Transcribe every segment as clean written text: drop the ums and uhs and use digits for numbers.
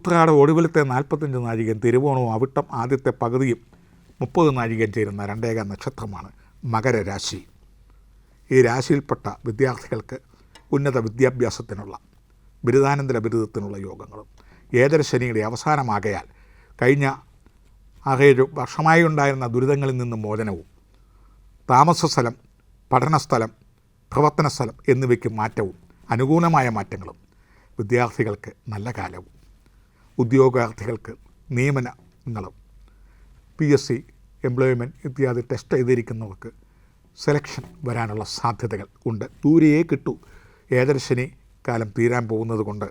ഉത്രാടം ഒടുവിലത്തെ 45 നാഴികയും തിരുവോണവും അവിട്ടം ആദ്യത്തെ പകുതിയും 30 നാഴികയും ചേരുന്ന രണ്ടേക നക്ഷത്രമാണ് മകരരാശി. ഈ രാശിയിൽപ്പെട്ട വിദ്യാർത്ഥികൾക്ക് ഉന്നത വിദ്യാഭ്യാസത്തിനുള്ള ബിരുദാനന്തര ബിരുദത്തിനുള്ള യോഗങ്ങളും ഏതരശനിയുടെ അവസാനമാകയാൽ കഴിഞ്ഞ 6-7 വർഷമായി ഉണ്ടായിരുന്ന ദുരിതങ്ങളിൽ നിന്ന് മോചനവും താമസ സ്ഥലം, പഠനസ്ഥലം, പ്രവർത്തന സ്ഥലം എന്നിവയ്ക്ക് മാറ്റവും അനുകൂലമായ മാറ്റങ്ങളും വിദ്യാർത്ഥികൾക്ക് നല്ല കാലവും ഉദ്യോഗാർത്ഥികൾക്ക് നിയമനങ്ങളും PSC എംപ്ലോയ്മെൻറ്റ് ഇത്യാദി ടെസ്റ്റ് ചെയ്തിരിക്കുന്നവർക്ക് സെലക്ഷൻ വരാനുള്ള സാധ്യതകൾ ഉണ്ട്. ദൂരെയേ കിട്ടൂ. ഏതരശനി കാലം തീരാൻ പോകുന്നത് കൊണ്ട്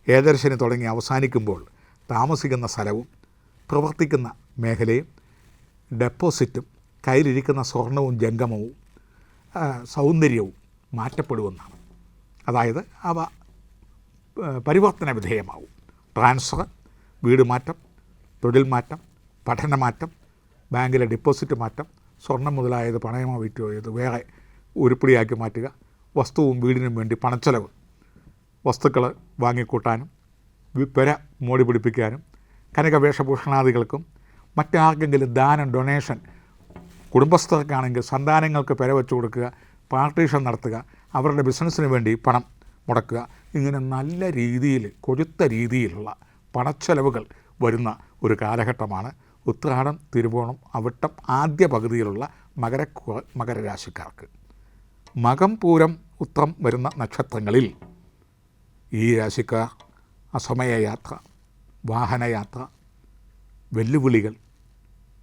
ഏതരശനി തുടങ്ങി അവസാനിക്കുമ്പോൾ താമസിക്കുന്ന സ്ഥലവും പ്രവർത്തിക്കുന്ന മേഖലയും ഡെപ്പോസിറ്റും കയ്യിലിരിക്കുന്ന സ്വർണവും ജംഗമവും സൗന്ദര്യവും മാറ്റപ്പെടുമെന്നാണ്. അതായത് അവ പരിവർത്തന വിധേയമാവും. ട്രാൻസ്ഫർ, വീട് മാറ്റം, തൊഴിൽ മാറ്റം, പഠനമാറ്റം, ബാങ്കിലെ ഡെപ്പോസിറ്റ് മാറ്റം, സ്വർണം മുതലായത് പണയമോ വിറ്റോ ചെയ്ത് വേറെ ഉരുപ്പിടിയാക്കി മാറ്റുക, വസ്തുവും വീടിനും വേണ്ടി പണച്ചെലവ്, വസ്തുക്കൾ വാങ്ങിക്കൂട്ടാനും പെര മോടി പിടിപ്പിക്കാനും കനകവേഷഭൂഷണാദികൾക്കും മറ്റാർക്കെങ്കിലും ദാനം, ഡൊണേഷൻ, കുടുംബസ്ഥർക്കാണെങ്കിൽ സന്താനങ്ങൾക്ക് പെര വെച്ച് കൊടുക്കുക, പാർട്ടീഷൻ നടത്തുക, അവരുടെ ബിസിനസ്സിന് വേണ്ടി പണം മുടക്കുക, ഇങ്ങനെ നല്ല രീതിയിൽ കൊഴുത്ത രീതിയിലുള്ള പണച്ചെലവുകൾ വരുന്ന ഒരു കാലഘട്ടമാണ് ഉത്രാടം, തിരുവോണം, അവിട്ടം ആദ്യ പകുതിയിലുള്ള മകരരാശിക്കാർക്ക്. മകം, പൂരം, ഉത്രം വരുന്ന നക്ഷത്രങ്ങളിൽ ഈ രാശിക്കാർ അസമയയാത്ര, വാഹനയാത്ര, വെല്ലുവിളികൾ,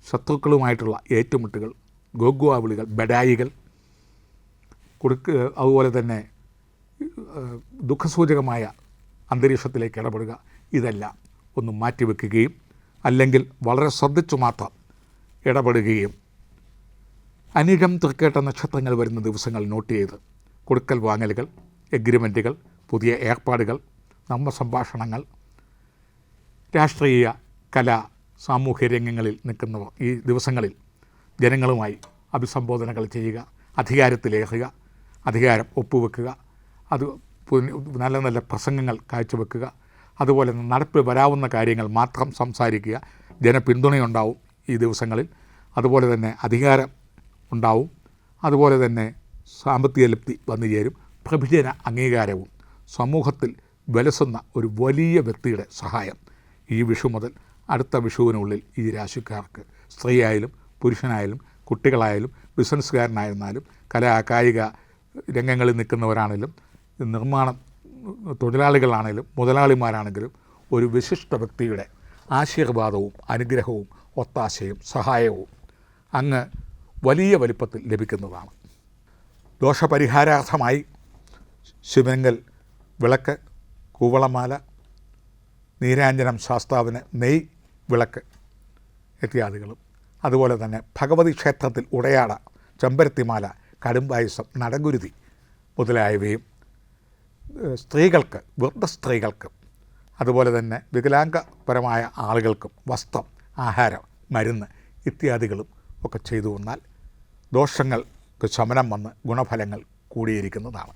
ശത്രുക്കളുമായിട്ടുള്ള ഏറ്റുമുട്ടുകൾ, ഗോഗ്വാവിളികൾ, ബഡായികൾ അതുപോലെ തന്നെ ദുഃഖസൂചകമായ അന്തരീക്ഷത്തിലേക്ക് ഇടപെടുക, ഇതെല്ലാം ഒന്ന് മാറ്റിവെക്കുകയും അല്ലെങ്കിൽ വളരെ ശ്രദ്ധിച്ചു മാത്രം ഇടപെടുകയും അനിഴം, തൃക്കേട്ട നക്ഷത്രങ്ങൾ വരുന്ന ദിവസങ്ങൾ നോട്ട് ചെയ്ത് കൊടുക്കൽ വാങ്ങലുകൾ, എഗ്രിമെൻറ്റുകൾ, പുതിയ ഏർപ്പാടുകൾ, സംഭാഷണങ്ങൾ, രാഷ്ട്രീയ, കല, സാമൂഹ്യ രംഗങ്ങളിൽ നിൽക്കുന്നവർ ഈ ദിവസങ്ങളിൽ ജനങ്ങളുമായി അഭിസംബോധനകൾ ചെയ്യുക, അധികാരത്തിലേറുക, അധികാരം ഒപ്പുവെക്കുക, അത് നല്ല നല്ല പ്രസംഗങ്ങൾ കാഴ്ചവെക്കുക, അതുപോലെ നടപ്പിൽ വരാവുന്ന കാര്യങ്ങൾ മാത്രം സംസാരിക്കുക. ജനപിന്തുണയുണ്ടാവും ഈ ദിവസങ്ങളിൽ. അതുപോലെ തന്നെ അധികാരം ഉണ്ടാവും. അതുപോലെ തന്നെ സാമ്പത്തിക ലബ്ധി വന്നു ചേരും. പ്രഭിജന അംഗീകാരവും സമൂഹത്തിൽ വിലസുന്ന ഒരു വലിയ വ്യക്തിയുടെ സഹായം ഈ വിഷു മുതൽ അടുത്ത വിഷുവിനുള്ളിൽ ഈ രാശിക്കാർക്ക്, സ്ത്രീയായാലും പുരുഷനായാലും കുട്ടികളായാലും ബിസിനസ്സുകാരനായിരുന്നാലും കായിക രംഗങ്ങളിൽ നിൽക്കുന്നവരാണെങ്കിലും നിർമ്മാണം തൊഴിലാളികളാണെങ്കിലും മുതലാളിമാരാണെങ്കിലും ഒരു വിശിഷ്ട വ്യക്തിയുടെ ആശീർവാദവും അനുഗ്രഹവും ഒത്താശയും സഹായവും അങ്ങ് വലിയ വലിപ്പത്തിൽ ലഭിക്കുന്നതാണ്. ദോഷപരിഹാരാർത്ഥമായി ശിവങ്കൽ വിളക്ക്, കൂവളമാല, നീരാഞ്ജനം ശാസ്താവിന് നെയ് വിളക്ക് ഇത്യാദികളും, അതുപോലെ തന്നെ ഭഗവതി ക്ഷേത്രത്തിൽ ഉടയാട, ചെമ്പരത്തിമാല, കടുംപായസം, നടഗുരുതി മുതലായവയും സ്ത്രീകൾക്ക്, വൃദ്ധ സ്ത്രീകൾക്കും അതുപോലെ തന്നെ വികലാംഗപരമായ ആളുകൾക്കും വസ്ത്രം, ആഹാരം, മരുന്ന് ഇത്യാദികളും ഒക്കെ ചെയ്തു വന്നാൽ ദോഷങ്ങൾക്ക് ശമനം വന്ന് ഗുണഫലങ്ങൾ കൂടിയിരിക്കുന്നതാണ്.